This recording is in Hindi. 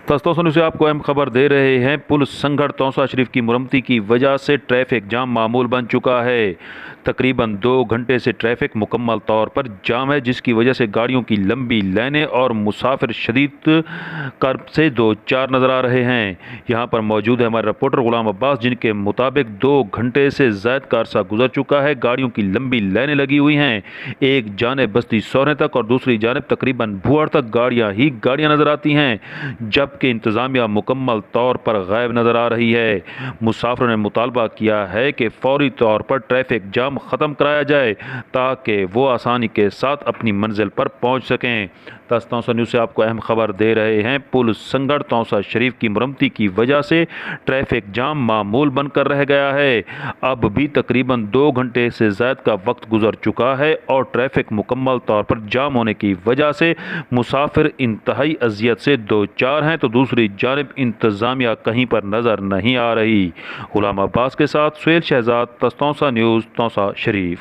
तस्तों से आपको अहम खबर दे रहे हैं। पुल संगढ़ तौसा शरीफ की मुरम्मती की वजह से ट्रैफिक जाम मामूल बन चुका है। तकरीबन 2 घंटे से ट्रैफिक मुकम्मल तौर पर जाम है, जिसकी वजह से गाड़ियों की लंबी लाइनें और मुसाफिर शदीद कर्ब से दो चार नजर आ रहे हैं। यहां पर मौजूद है हमारे रिपोर्टर गुलाम अब्बास, जिनके मुताबिक 2 घंटे से ज़ायद का अरसा गुजर चुका है। गाड़ियों की लंबी लाइनें लगी हुई हैं। एक जानिब बस्ती सोहरे तक और दूसरी जानिब तकरीबन भुअड़ तक गाड़ियां ही गाड़ियां नजर आती हैं, जबकि इंतजामिया मुकम्मल तौर पर गायब नजर आ रही है। मुसाफिरों ने मुतालबा किया है कि फौरी तौर पर ट्रैफिक जाम ख़त्म कराया जाए ताकि वो आसानी के साथ अपनी मंजिल पर पहुंच सकें। तौसा न्यूज़ से आपको अहम खबर दे रहे हैं। पुल संगढ़ तौसा शरीफ की मुरम्मती की वजह से ट्रैफिक जाम मामूल बनकर रह गया है। अब भी तकरीबन 2 घंटे से ज़्यादा का वक्त गुजर चुका है और ट्रैफिक मुकम्मल तौर पर जाम होने की वजह से मुसाफिर इंतहाई अजियत से दो चार हैं, तो दूसरी जानिब इंतज़ामिया कहीं पर नज़र नहीं आ रही। गुलाम अब्बास के साथ सुहेल शहजाद, तौसा न्यूज़, तौसा शरीफ।